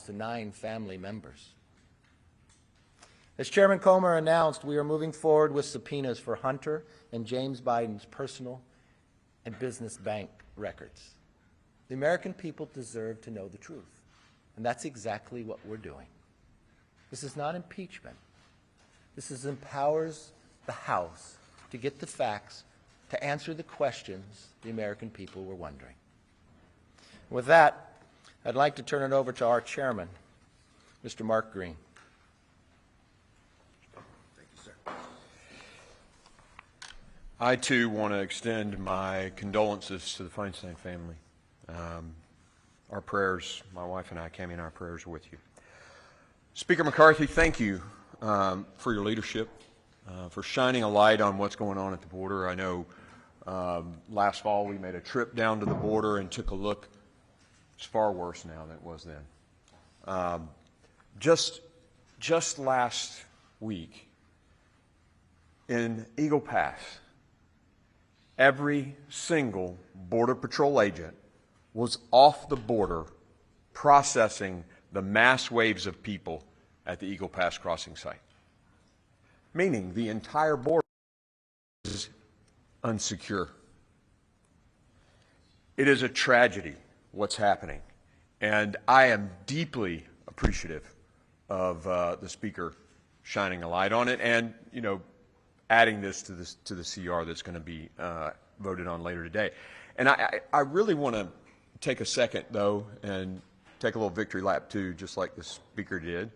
to 9 family members. As Chairman Comer announced, we are moving forward with subpoenas for Hunter and James Biden's personal and business bank records. The American people deserve to know the truth, and that's exactly what we're doing. This is not impeachment. This empowers the House to get the facts, to answer the questions the American people were wondering. With that, I'd like to turn it over to our chairman, Mr. Mark Green. Thank you, sir. I, too, want to extend my condolences to the Feinstein family. Our prayers, my wife and I, Cammie and our prayers are with you. Speaker McCarthy, thank you for your leadership, for shining a light on what's going on at the border. I know last fall we made a trip down to the border and took a look. It's far worse now than it was then. Just last week in Eagle Pass, every single Border Patrol agent was off the border processing the mass waves of people at the Eagle Pass crossing site, meaning the entire border is unsecure. It is a tragedy what's happening, and I am deeply appreciative of the Speaker shining a light on it and, you know, adding this to the CR that's going to be voted on later today. And I really want to take a second, though, and take a little victory lap, too, just like the Speaker did.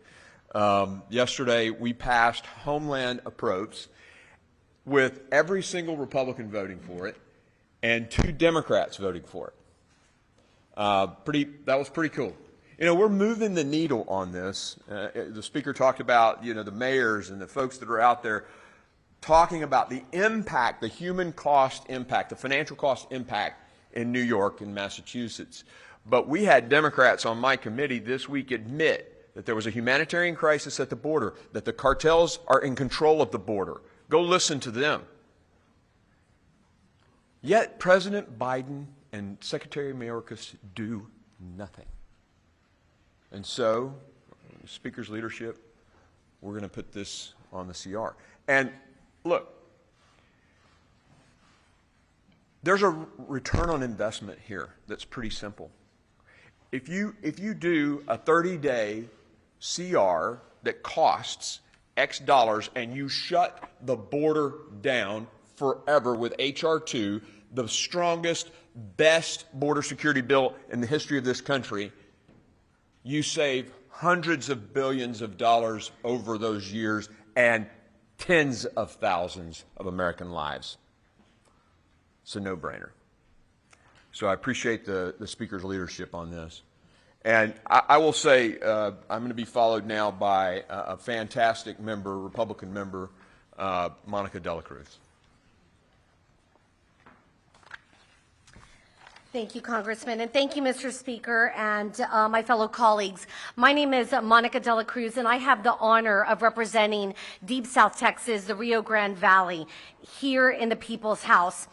Yesterday, we passed Homeland Approach with every single Republican voting for it and 2 Democrats voting for it. That was pretty cool. You know, we're moving the needle on this. The Speaker talked about, you know, the mayors and the folks that are out there talking about the impact, the human cost impact, the financial cost impact in New York and Massachusetts. But we had Democrats on my committee this week admit that there was a humanitarian crisis at the border, that the cartels are in control of the border. Go listen to them. Yet President Biden and Secretary Mayorkas do nothing. And so, the Speaker's leadership, we're going to put this on the CR. And look, there's a return on investment here that's pretty simple. If you do a 30-day CR that costs X dollars and you shut the border down forever with H.R. 2, the strongest, best border security bill in the history of this country, you save hundreds of billions of dollars over those years and tens of thousands of American lives. It's a no-brainer. So I appreciate the Speaker's leadership on this. And I will say I'm going to be followed now by a fantastic member, Republican member, Monica De La Cruz. Thank you, Congressman, and thank you, Mr. Speaker, and my fellow colleagues. My name is Monica De La Cruz, and I have the honor of representing Deep South Texas, the Rio Grande Valley, here in the People's House.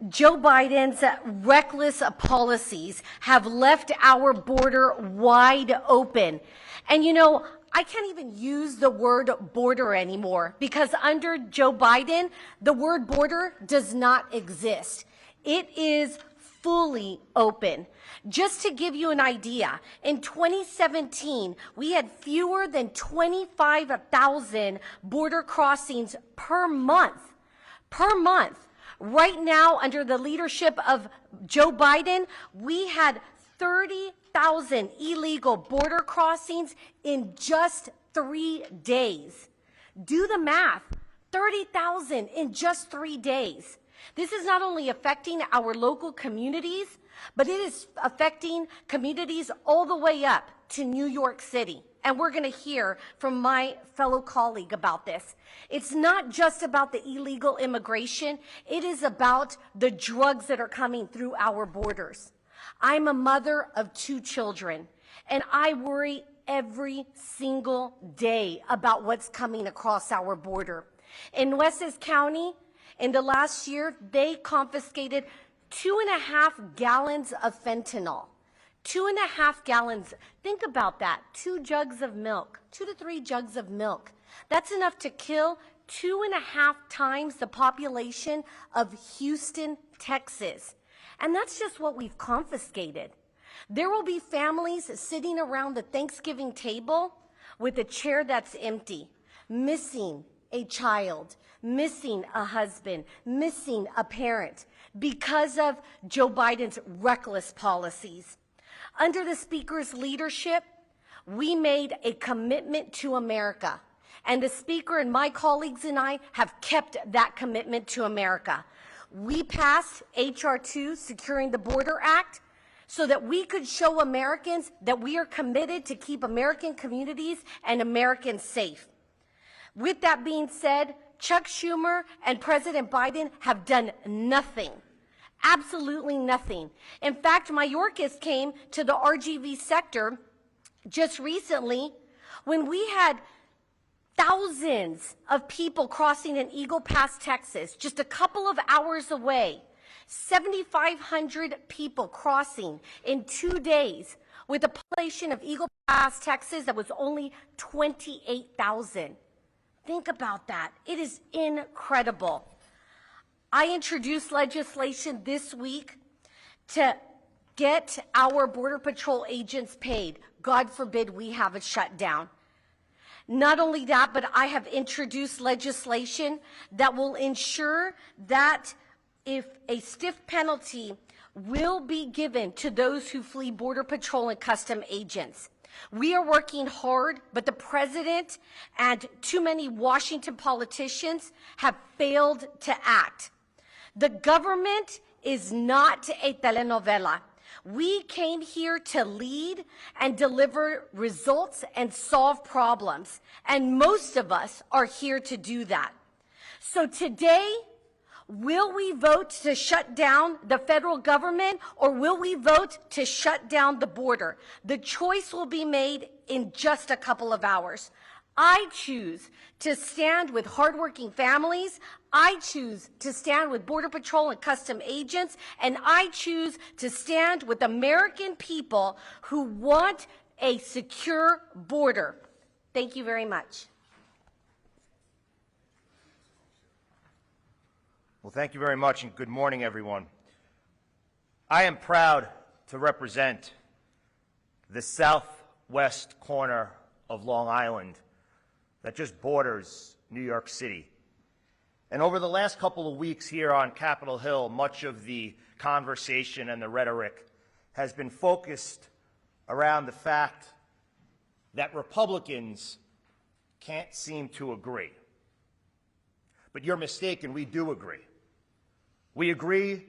Joe Biden's reckless policies have left our border wide open. And you know, I can't even use the word border anymore because under Joe Biden, the word border does not exist. It is fully open. Just to give you an idea, in 2017, we had fewer than 25,000 border crossings per month. Right now, under the leadership of Joe Biden, we had 30,000 illegal border crossings in just 3 days. Do the math, 30,000 in just 3 days. This is not only affecting our local communities, but it is affecting communities all the way up to New York City. And we're going to hear from my fellow colleague about this. It's not just about the illegal immigration. It is about the drugs that are coming through our borders. I'm a mother of 2 children, and I worry every single day about what's coming across our border. In Nueces County, in the last year, they confiscated 2.5 gallons of fentanyl. 2.5 gallons. Think about that. 2 jugs of milk, 2 to 3 jugs of milk. That's enough to kill 2.5 times the population of Houston, Texas. And that's just what we've confiscated. There will be families sitting around the Thanksgiving table with a chair that's empty, missing a child, missing a husband, missing a parent because of Joe Biden's reckless policies. Under the Speaker's leadership, we made a commitment to America. And the Speaker and my colleagues and I have kept that commitment to America. We passed H.R. 2, Securing the Border Act, so that we could show Americans that we are committed to keep American communities and Americans safe. With that being said, Chuck Schumer and President Biden have done nothing. Absolutely nothing. In fact, Mayorkas came to the RGV sector just recently when we had thousands of people crossing in Eagle Pass, Texas, just a couple of hours away. 7,500 people crossing in 2 days with a population of Eagle Pass, Texas that was only 28,000. Think about that. It is incredible. I introduced legislation this week to get our Border Patrol agents paid. God forbid we have a shutdown. Not only that, but I have introduced legislation that will ensure that if a stiff penalty will be given to those who flee Border Patrol and custom agents. We are working hard, but the president and too many Washington politicians have failed to act. The government is not a telenovela. We came here to lead and deliver results and solve problems, and most of us are here to do that. So today, will we vote to shut down the federal government, or will we vote to shut down the border? The choice will be made in just a couple of hours. I choose to stand with hardworking families. I choose to stand with Border Patrol and custom agents. And I choose to stand with American people who want a secure border. Thank you very much. Well, thank you very much, and good morning, everyone. I am proud to represent the southwest corner of Long Island that just borders New York City. And over the last couple of weeks here on Capitol Hill, much of the conversation and the rhetoric has been focused around the fact that Republicans can't seem to agree. But you're mistaken, we do agree. We agree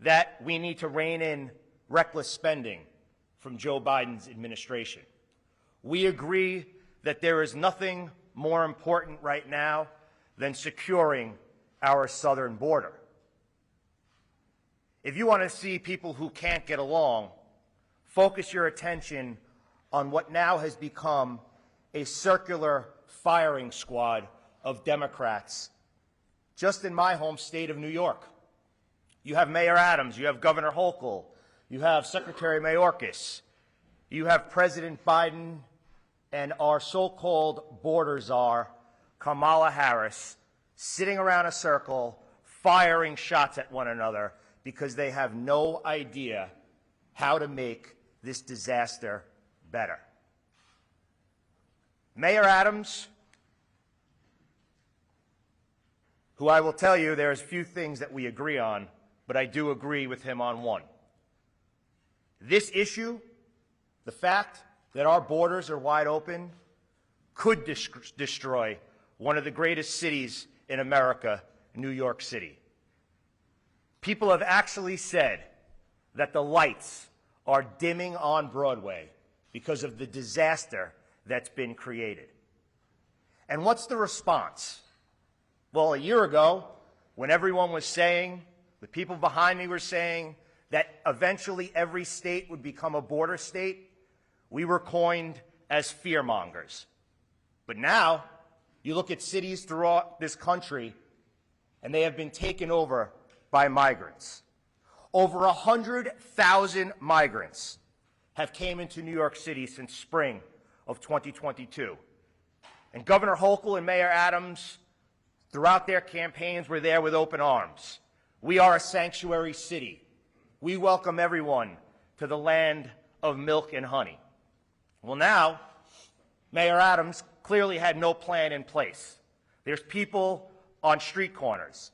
that we need to rein in reckless spending from Joe Biden's administration. We agree that there is nothing more important right now than securing our southern border. If you want to see people who can't get along, focus your attention on what now has become a circular firing squad of Democrats just in my home state of New York. You have Mayor Adams, you have Governor Hochul, you have Secretary Mayorkas, you have President Biden and our so-called border czar, Kamala Harris, sitting around a circle, firing shots at one another because they have no idea how to make this disaster better. Mayor Adams, who I will tell you there's few things that we agree on, but I do agree with him on one. This issue, the fact that our borders are wide open, could destroy one of the greatest cities in America, New York City. People have actually said that the lights are dimming on Broadway because of the disaster that's been created. And what's the response? Well, a year ago, when everyone was saying, the people behind me were saying, that eventually every state would become a border state, we were coined as fearmongers. But now, you look at cities throughout this country, and they have been taken over by migrants. Over 100,000 migrants have came into New York City since spring of 2022. And Governor Hochul and Mayor Adams, throughout their campaigns, were there with open arms. We are a sanctuary city. We welcome everyone to the land of milk and honey. Well, now, Mayor Adams clearly had no plan in place. There's people on street corners.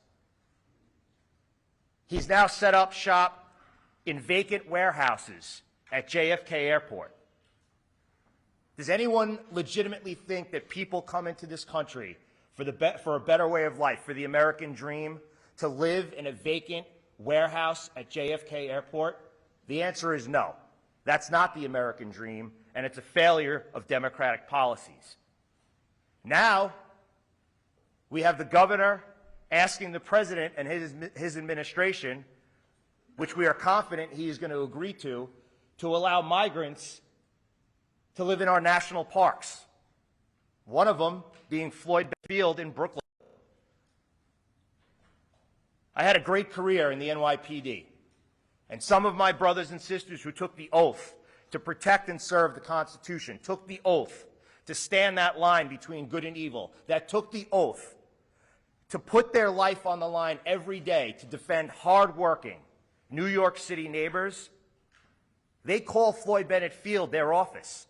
He's now set up shop in vacant warehouses at JFK Airport. Does anyone legitimately think that people come into this country for a better way of life, for the American dream, to live in a vacant warehouse at JFK Airport? The answer is no. That's not the American dream, and it's a failure of democratic policies. Now, we have the governor asking the president and his administration, which we are confident he is going to agree to allow migrants to live in our national parks. One of them being Floyd Field in Brooklyn. I had a great career in the NYPD, and some of my brothers and sisters who took the oath to protect and serve the Constitution, took the oath to stand that line between good and evil, that took the oath to put their life on the line every day to defend hardworking New York City neighbors, they call Floyd Bennett Field their office.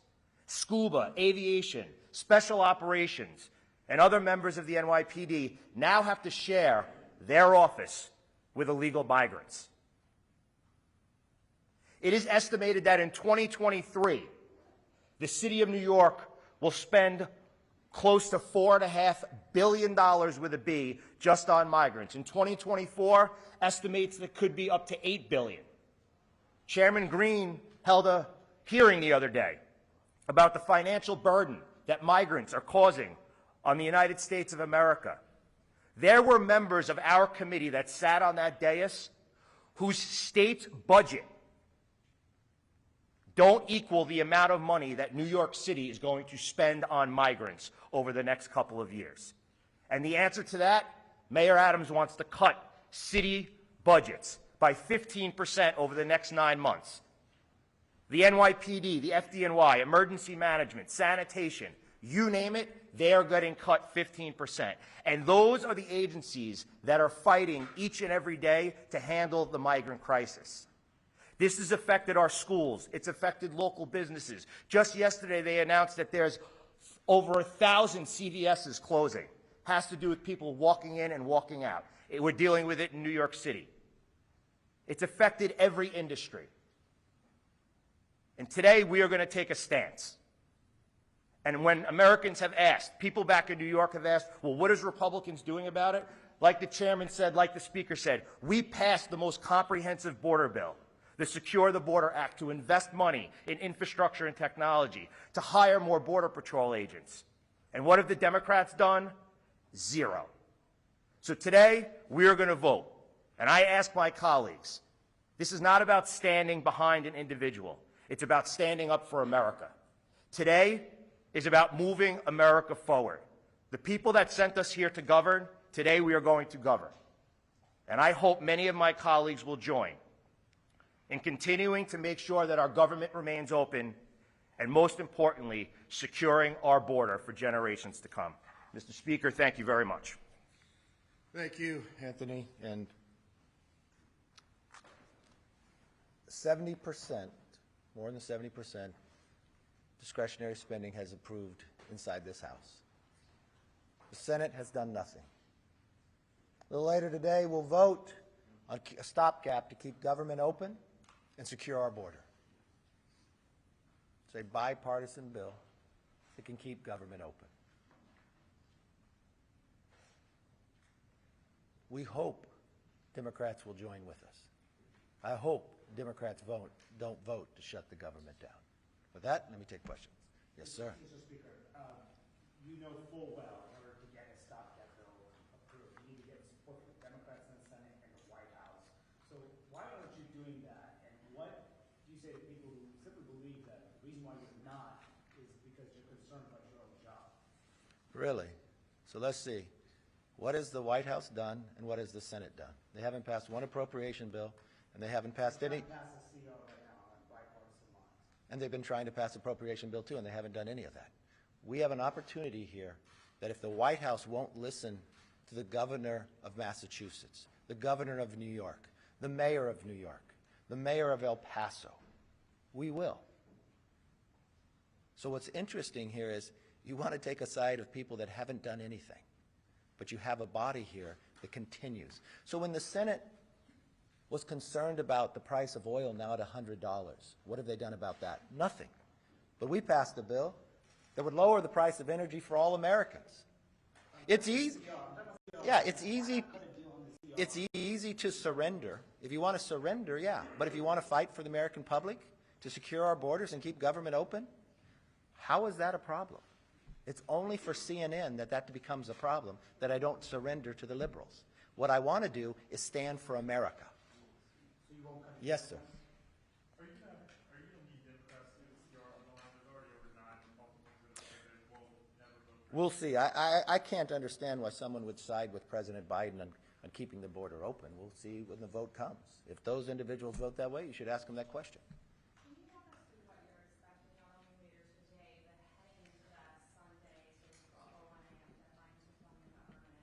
Scuba, aviation, special operations, and other members of the NYPD now have to share their office with illegal migrants. It is estimated that in 2023, the city of New York will spend close to $4.5 billion with a B just on migrants. In 2024, estimates that could be up to $8 billion. Chairman Green held a hearing the other day about the financial burden that migrants are causing on the United States of America. There were members of our committee that sat on that dais whose state's budget don't equal the amount of money that New York City is going to spend on migrants over the next couple of years. And the answer to that, Mayor Adams wants to cut city budgets by 15% over the next 9 months. The NYPD, the FDNY, emergency management, sanitation, you name it, they are getting cut 15%. And those are the agencies that are fighting each and every day to handle the migrant crisis. This has affected our schools. It's affected local businesses. Just yesterday, they announced that there's over 1,000 CVS's closing. Has to do with people walking in and walking out. We're dealing with it in New York City. It's affected every industry. And today, we are going to take a stance. And when Americans have asked, people back in New York have asked, well, what is Republicans doing about it? Like the chairman said, like the speaker said, we passed the most comprehensive border bill, the Secure the Border Act, to invest money in infrastructure and technology, to hire more Border Patrol agents. And what have the Democrats done? Zero. So today, we are going to vote. And I ask my colleagues, this is not about standing behind an individual. It's about standing up for America. Today is about moving America forward. The people that sent us here to govern, today we are going to govern. And I hope many of my colleagues will join in continuing to make sure that our government remains open and, most importantly, securing our border for generations to come. Mr. Speaker, thank you very much. Thank you, Anthony. And 70%, more than 70%, discretionary spending has approved inside this House. The Senate has done nothing. A little later today, we'll vote on a stopgap to keep government open and secure our border. It's a bipartisan bill that can keep government open. We hope Democrats will join with us. I hope Democrats don't vote to shut the government down. With that, let me take questions. Yes, sir. Mr. Speaker, you know full well in order to get a stopgap bill approved, you need to get support from the Democrats in the Senate and the White House. So why aren't you doing that? And what do you say to people who simply believe that the reason why you're not is because you're concerned about your own job? Really? So let's see. What has the White House done and what has the Senate done? They haven't passed one appropriation bill and they haven't passed any. And they've been trying to pass appropriation bill too, and they haven't done any of that. We have an opportunity here that if the White House won't listen to the governor of Massachusetts, the governor of New York, the mayor of New York, the mayor of El Paso, we will. So what's interesting here is you want to take a side of people that haven't done anything, but you have a body here that continues. So when the Senate was concerned about the price of oil now at $100, what have they done about that? Nothing. But we passed a bill that would lower the price of energy for all Americans. It's easy. Yeah, it's easy. It's easy to surrender. If you want to surrender, yeah. But if you want to fight for the American public, to secure our borders and keep government open, how is that a problem? It's only for CNN that becomes a problem, that I don't surrender to the liberals. What I want to do is stand for America. Yes, sir. Are you going to need Democrats to CR on the line? There's already over 9 Republicans that have said they will never vote for. We'll see. I can't understand why someone would side with President Biden on keeping the border open. We'll see when the vote comes. If those individuals vote that way, you should ask them that question. Can you walk us through what you're expecting, not only later today, but heading into that Sunday, sort of 1 a.m. deadline to form the government?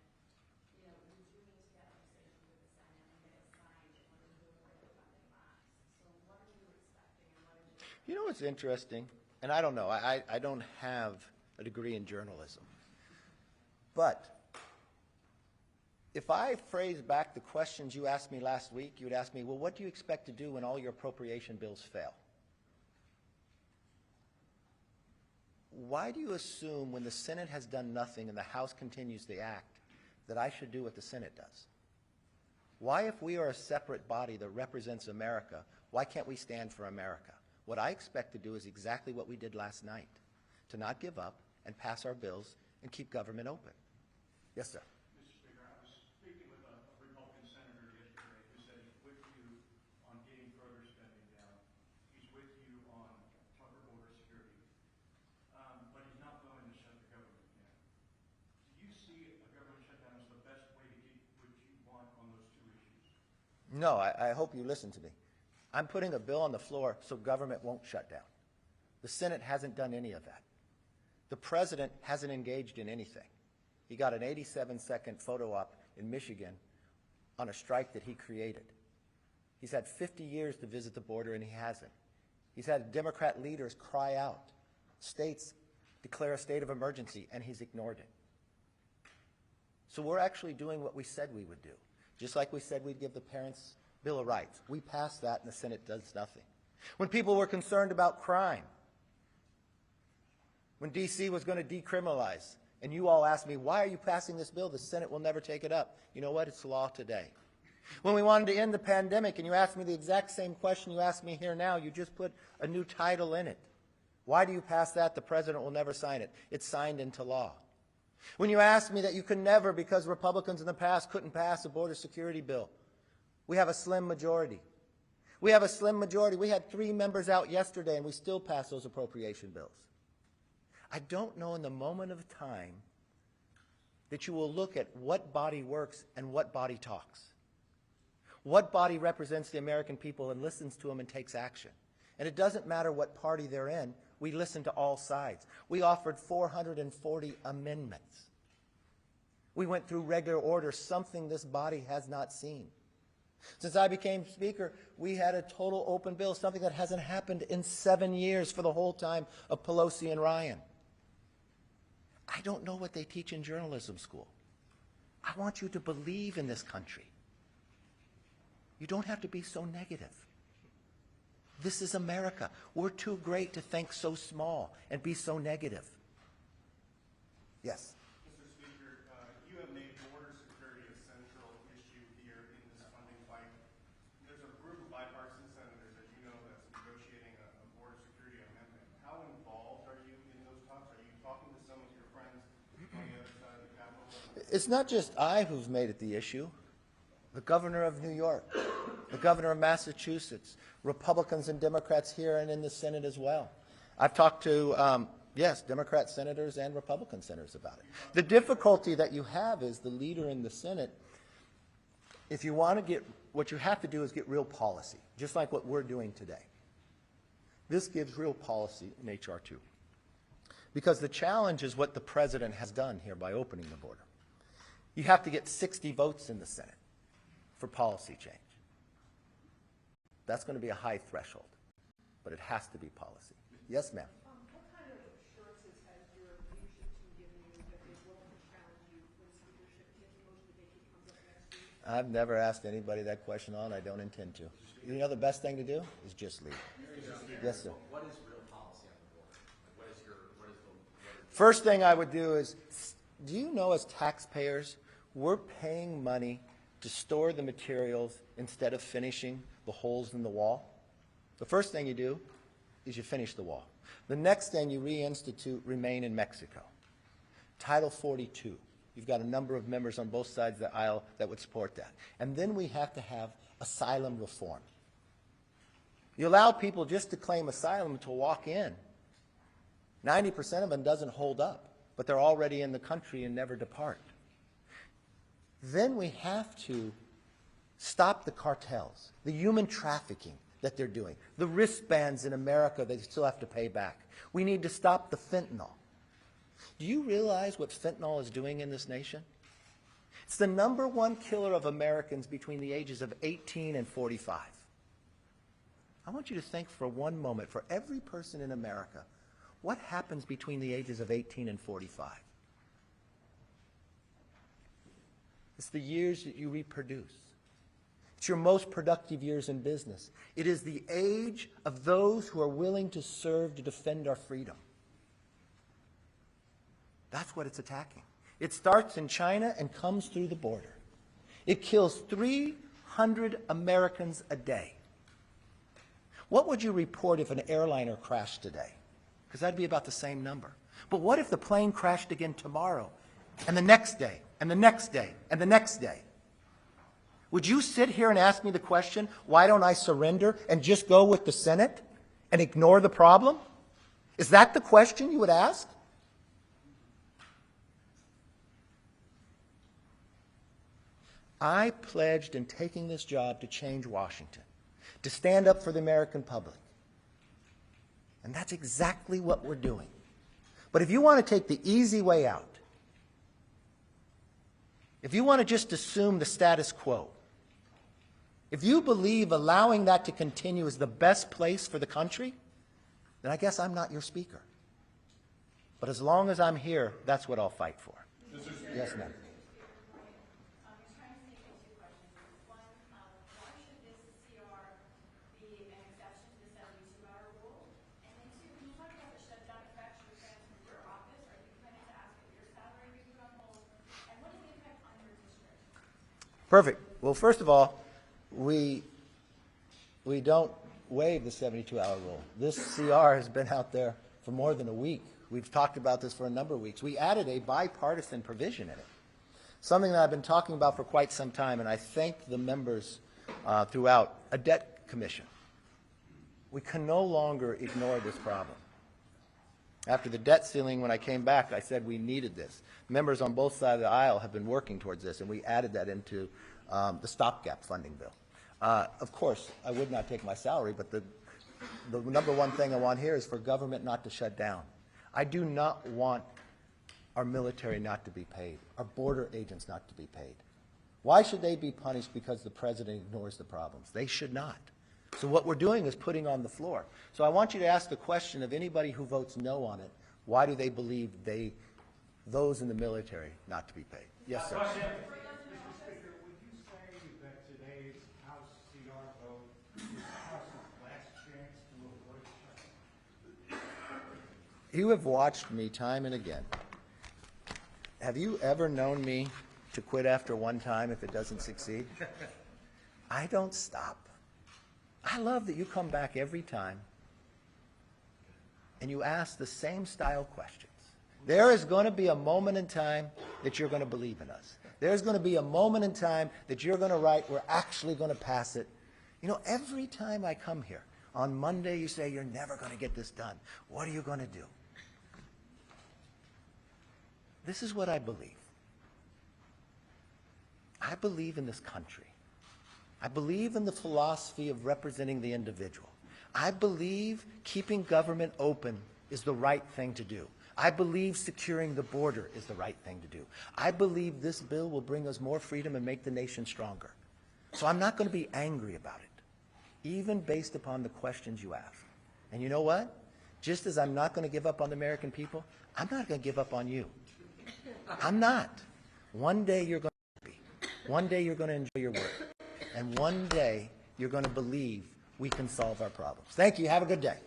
You know, you do need to get legislation through the Senate and get it signed in order to avoid the funding lapse. So what are you expecting, and what is your... You know what's interesting? And I don't know. I don't have a degree in journalism. But if I phrase back the questions you asked me last week, you would ask me, well, what do you expect to do when all your appropriation bills fail? Why do you assume when the Senate has done nothing and the House continues the act that I should do what the Senate does? Why, if we are a separate body that represents America, why can't we stand for America? What I expect to do is exactly what we did last night, to not give up and pass our bills and keep government open. Yes, sir. Mr. Speaker, I was speaking with a Republican senator yesterday who said he's with you on getting further spending down. He's with you on tougher border security. But he's not willing to shut the government down. Do you see a government shutdown as the best way to get what you want on those two issues? No, I hope you listen to me. I'm putting a bill on the floor so government won't shut down. The Senate hasn't done any of that. The president hasn't engaged in anything. He got an 87-second photo op in Michigan on a strike that he created. He's had 50 years to visit the border, and he hasn't. He's had Democrat leaders cry out. States declare a state of emergency, and he's ignored it. So we're actually doing what we said we would do. Just like we said we'd give the parents Bill of Rights. We passed that, and the Senate does nothing. When people were concerned about crime, when D.C. was going to decriminalize, and you all asked me, why are you passing this bill? The Senate will never take it up. You know what? It's law today. When we wanted to end the pandemic, and you asked me the exact same question you asked me here now, you just put a new title in it. Why do you pass that? The president will never sign it. It's signed into law. When you asked me that you could never, because Republicans in the past couldn't pass a border security bill, we have a slim majority. We have a slim majority. We had 3 members out yesterday, and we still passed those appropriation bills. I don't know in the moment of time that you will look at what body works and what body talks. What body represents the American people and listens to them and takes action. And it doesn't matter what party they're in. We listen to all sides. We offered 440 amendments. We went through regular order, something this body has not seen. Since I became Speaker, we had a total open bill, something that hasn't happened in 7 years for the whole time of Pelosi and Ryan. I don't know what they teach in journalism school. I want you to believe in this country. You don't have to be so negative. This is America. We're too great to think so small and be so negative. Yes? Mr. Speaker, you have made border security a central issue here in this funding fight. There's a group of bipartisan senators, as you know, that's negotiating a border security amendment. How involved are you in those talks? Are you talking to some of your friends on the other side of the Capitol? It's not just I who's made it the issue. The governor of New York, the governor of Massachusetts, Republicans and Democrats here and in the Senate as well. I've talked to, yes, Democrat senators and Republican senators about it. The difficulty that you have is the leader in the Senate, if you want to get, what you have to do is get real policy, just like what we're doing today. This gives real policy in H.R. 2. Because the challenge is what the president has done here by opening the border. You have to get 60 votes in the Senate for policy change. That's going to be a high threshold, but it has to be policy. Yes, ma'am. What kind of assurances has your leadership team given you that they won't challenge you when speakership gets motion debate comes up next week? I've never asked anybody that question on. I don't intend to. You know, the best thing to do is just leave. Yes, sir. What is real policy on the board? What is the First thing I would do is, do you know as taxpayers, we're paying money to store the materials instead of finishing the holes in the wall? The first thing you do is you finish the wall. The next thing you reinstitute remain in Mexico. Title 42. You've got a number of members on both sides of the aisle that would support that. And then we have to have asylum reform. You allow people just to claim asylum to walk in. 90% of them doesn't hold up, but they're already in the country and never depart. Then we have to stop the cartels, the human trafficking that they're doing, the wristbands in America they still have to pay back. We need to stop the fentanyl. Do you realize what fentanyl is doing in this nation? It's the #1 killer of Americans between the ages of 18 and 45. I want you to think for one moment, for every person in America, what happens between the ages of 18 and 45? It's the years that you reproduce. It's your most productive years in business. It is the age of those who are willing to serve to defend our freedom. That's what it's attacking. It starts in China and comes through the border. It kills 300 Americans a day. What would you report if an airliner crashed today? Because that'd be about the same number. But what if the plane crashed again tomorrow, and the next day, and the next day, and the next day? Would you sit here and ask me the question, why don't I surrender and just go with the Senate and ignore the problem? Is that the question you would ask? I pledged in taking this job to change Washington, to stand up for the American public. And that's exactly what we're doing. But if you want to take the easy way out, if you want to just assume the status quo, if you believe allowing that to continue is the best place for the country, then I guess I'm not your speaker. But as long as I'm here, that's what I'll fight for. Yes, ma'am. Perfect. Well, first of all, we don't waive the 72-hour rule. This CR has been out there for more than a week. We've talked about this for a number of weeks. We added a bipartisan provision in it, something that I've been talking about for quite some time, and I thank the members throughout, a debt commission. We can no longer ignore this problem. After the debt ceiling, when I came back, I said we needed this. Members on both sides of the aisle have been working towards this, and we added that into the stopgap funding bill. Of course, I would not take my salary, but the #1 thing I want here is for government not to shut down. I do not want our military not to be paid, our border agents not to be paid. Why should they be punished because the president ignores the problems? They should not. So what we're doing is putting on the floor. So I want you to ask the question of anybody who votes no on it, why do they believe those in the military not to be paid? Yes, sir. Mr. Speaker, would you say that today's House CR vote is the House's last chance to avoid shutdown? You have watched me time and again. Have you ever known me to quit after one time if it doesn't succeed? I don't stop. I love that you come back every time and you ask the same style questions. There is going to be a moment in time that you're going to believe in us. There's going to be a moment in time that you're going to write, we're actually going to pass it. You know, every time I come here, on Monday you say, you're never going to get this done. What are you going to do? This is what I believe. I believe in this country. I believe in the philosophy of representing the individual. I believe keeping government open is the right thing to do. I believe securing the border is the right thing to do. I believe this bill will bring us more freedom and make the nation stronger. So I'm not going to be angry about it, even based upon the questions you ask. And you know what? Just as I'm not going to give up on the American people, I'm not going to give up on you. I'm not. One day you're going to be happy. One day you're going to enjoy your work. And one day you're going to believe we can solve our problems. Thank you. Have a good day.